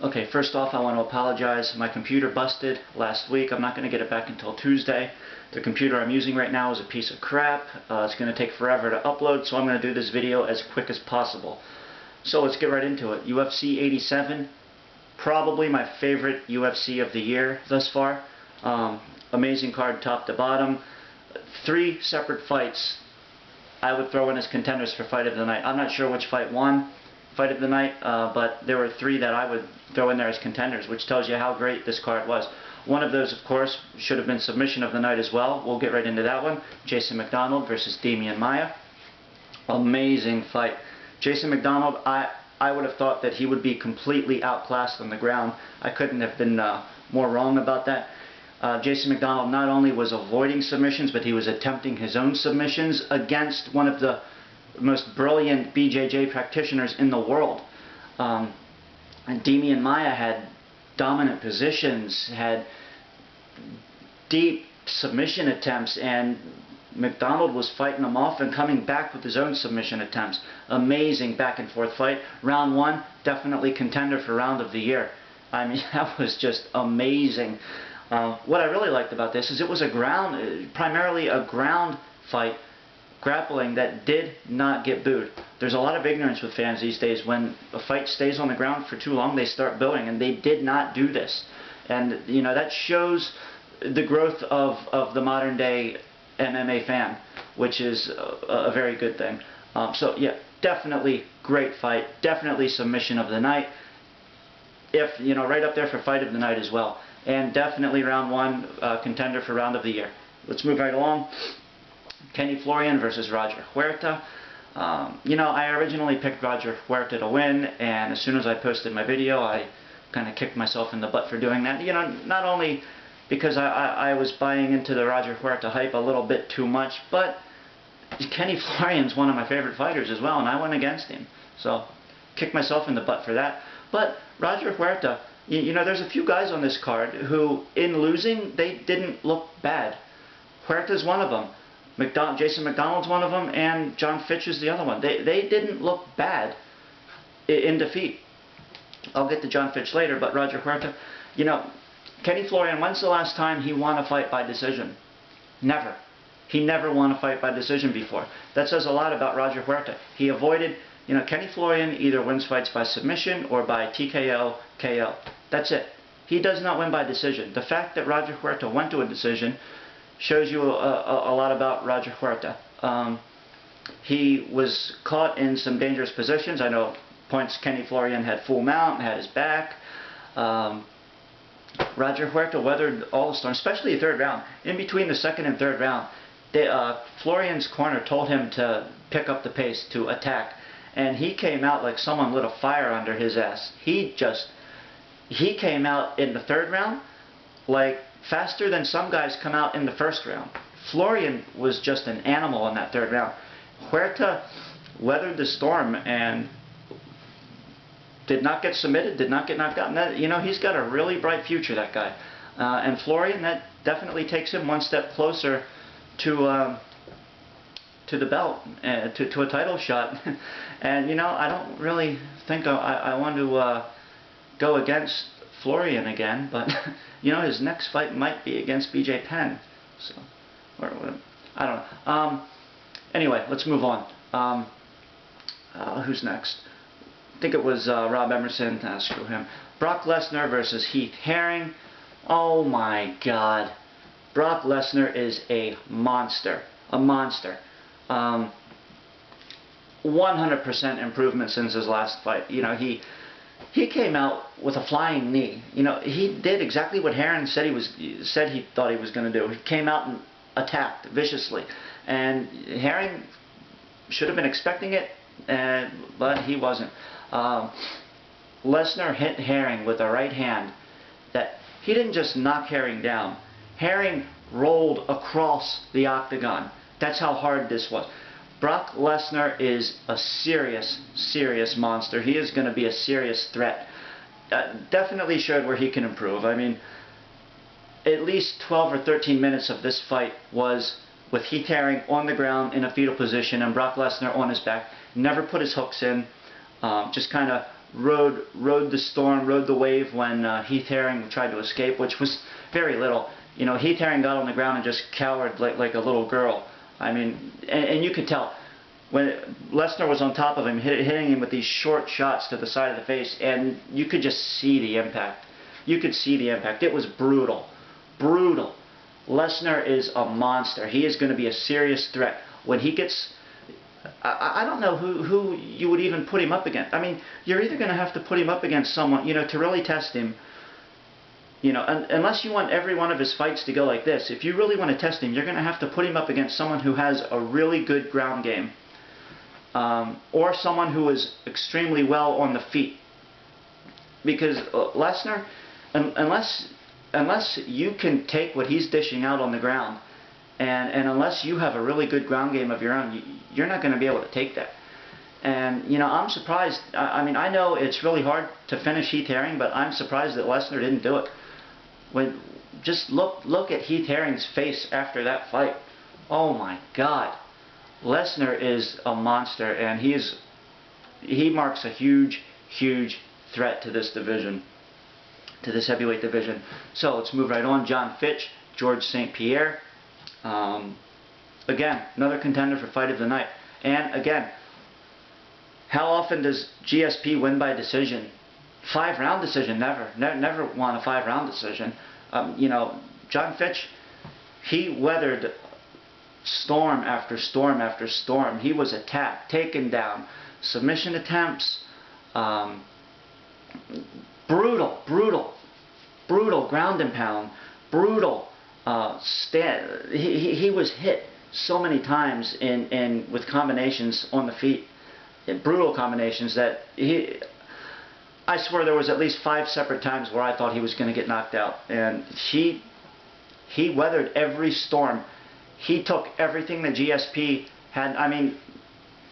Okay, first off, I want to apologize. My computer busted last week. I'm not going to get it back until Tuesday. The computer I'm using right now is a piece of crap. It's going to take forever to upload, so I'm going to do this video as quick as possible. So let's get right into it. UFC 87, probably my favorite UFC of the year thus far. Amazing card top to bottom. 3 separate fights I would throw in as contenders for Fight of the Night. I'm not sure which fight won Fight of the Night, but there were 3 that I would throw in there as contenders, which tells you how great this card was. One of those, of course, should have been Submission of the Night as well. We'll get right into that one. Jason McDonald versus Demian Maia. Amazing fight. Jason McDonald, I would have thought that he would be completely outclassed on the ground. I couldn't have been more wrong about that. Jason McDonald not only was avoiding submissions, but he was attempting his own submissions against one of the most brilliant BJJ practitioners in the world. And Demian Maia had dominant positions, had deep submission attempts, and McDonald was fighting him off and coming back with his own submission attempts. Amazing back and forth fight. Round 1, definitely contender for round of the year. I mean, that was just amazing. What I really liked about this is it was primarily a ground fight, grappling that did not get booed. There's a lot of ignorance with fans these days. When a fight stays on the ground for too long, they start booing, and they did not do this. And you know, that shows the growth of the modern day MMA fan, which is a very good thing. So yeah, definitely great fight, definitely submission of the night. If you know, right up there for Fight of the Night as well, and definitely round 1 contender for round of the year. Let's move right along. Kenny Florian versus Roger Huerta. You know, I originally picked Roger Huerta to win, and as soon as I posted my video, I kind of kicked myself in the butt for doing that. You know, not only because I was buying into the Roger Huerta hype a little bit too much, but Kenny Florian's one of my favorite fighters as well, and I went against him. So, kicked myself in the butt for that. But Roger Huerta, you know, there's a few guys on this card who, in losing, they didn't look bad. Huerta's one of them. Jason McDonald's one of them, and John Fitch is the other one. They didn't look bad in defeat. I'll get to John Fitch later, but Roger Huerta, you know, Kenny Florian, when's the last time he won a fight by decision? Never. He never won a fight by decision before. That says a lot about Roger Huerta. He avoided, you know, Kenny Florian either wins fights by submission or by TKO, KO. That's it. He does not win by decision. The fact that Roger Huerta went to a decision shows you a lot about Roger Huerta. He was caught in some dangerous positions. I know points Kenny Florian had full mount, had his back. Roger Huerta weathered all the storms, especially the 3rd round. In between the 2nd and 3rd round, Florian's corner told him to pick up the pace, to attack. And he came out like someone lit a fire under his ass. He came out in the 3rd round like faster than some guys come out in the 1st round. Florian was just an animal in that 3rd round. Huerta weathered the storm and did not get submitted, did not get knocked out. And that, you know, he's got a really bright future, that guy. And Florian, that definitely takes him one step closer to the belt, to a title shot. And you know, I don't really think I want to go against Florian again, but you know, his next fight might be against BJ Penn. So, or I don't know. Anyway, let's move on. Who's next? I think it was Rob Emerson. Screw him. Brock Lesnar versus Heath Herring. Oh my God. Brock Lesnar is a monster. A monster. 100% improvement since his last fight. You know, he came out with a flying knee. You know, he did exactly what Herring said he thought he was going to do. He came out and attacked viciously, and Herring should have been expecting it, but he wasn't. Lesnar hit Herring with a right hand that he didn't just knock Herring down. Herring rolled across the octagon. That's how hard this was. Brock Lesnar is a serious, serious monster. He is going to be a serious threat. Definitely showed where he can improve. I mean, at least 12 or 13 minutes of this fight was with Heath Herring on the ground in a fetal position and Brock Lesnar on his back. Never put his hooks in. Just kind of rode the storm, rode the wave when Heath Herring tried to escape, which was very little. You know, Heath Herring got on the ground and just cowered like a little girl. I mean, and you could tell when Lesnar was on top of him, hitting him with these short shots to the side of the face, and you could just see the impact. You could see the impact. It was brutal. Brutal. Lesnar is a monster. He is going to be a serious threat. When he gets... I don't know who you would even put him up against. I mean, you're either going to have to put him up against someone, you know, to really test him. You know, unless you want every one of his fights to go like this. If you really want to test him, you're going to have to put him up against someone who has a really good ground game. Or someone who is extremely well on the feet. Because Lesnar, unless you can take what he's dishing out on the ground, and unless you have a really good ground game of your own, you're not going to be able to take that. And, you know, I'm surprised. I mean, I know it's really hard to finish Heath Herring, but I'm surprised that Lesnar didn't do it. Just look at Heath Herring's face after that fight. Oh my God. Lesnar is a monster, and he marks a huge, huge threat to this division, to this heavyweight division. So let's move right on. John Fitch, George St. Pierre. Again, another contender for fight of the night. And again, how often does GSP win by decision? 5-round decision, never. Never won a 5-round decision. You know, John Fitch, he weathered storm after storm after storm. He was attacked, taken down, submission attempts, brutal ground and pound, brutal. He was hit so many times with combinations on the feet, brutal combinations that I swear there was at least 5 separate times where I thought he was going to get knocked out. And he weathered every storm. He took everything that GSP had. I mean,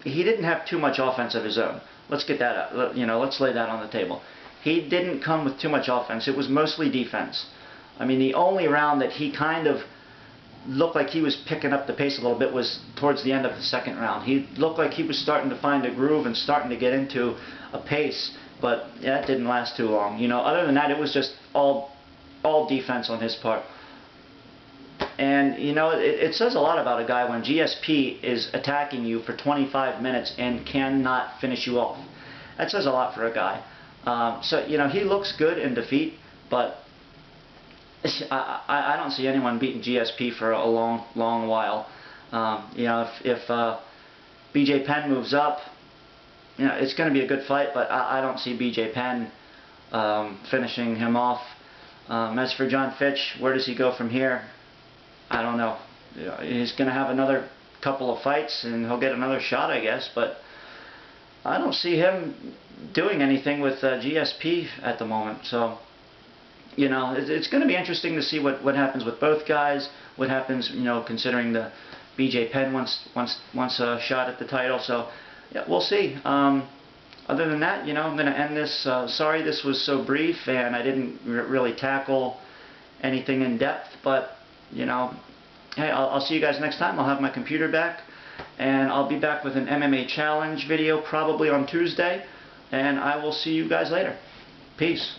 he didn't have too much offense of his own. Let's get that out. You know, let's lay that on the table. He didn't come with too much offense. It was mostly defense. I mean, the only round that he kind of looked like he was picking up the pace a little bit was towards the end of the 2nd round. He looked like he was starting to find a groove and starting to get into a pace, but that didn't last too long. You know, other than that, it was just all defense on his part. And, you know, it says a lot about a guy when GSP is attacking you for 25 minutes and cannot finish you off. That says a lot for a guy. So, you know, he looks good in defeat, but I don't see anyone beating GSP for a long while. You know, if BJ Penn moves up, you know, it's going to be a good fight, but I don't see BJ Penn finishing him off. As for John Fitch, where does he go from here? I don't know. He's going to have another couple of fights and he'll get another shot, I guess, but I don't see him doing anything with GSP at the moment. So, you know, it's going to be interesting to see what happens with both guys, what happens, you know, considering the BJ Penn wants a shot at the title. So, yeah, we'll see. Other than that, you know, I'm going to end this. Sorry this was so brief and I didn't really tackle anything in depth, but, you know, hey, I'll see you guys next time. I'll have my computer back, and I'll be back with an MMA challenge video probably on Tuesday, and I will see you guys later. Peace.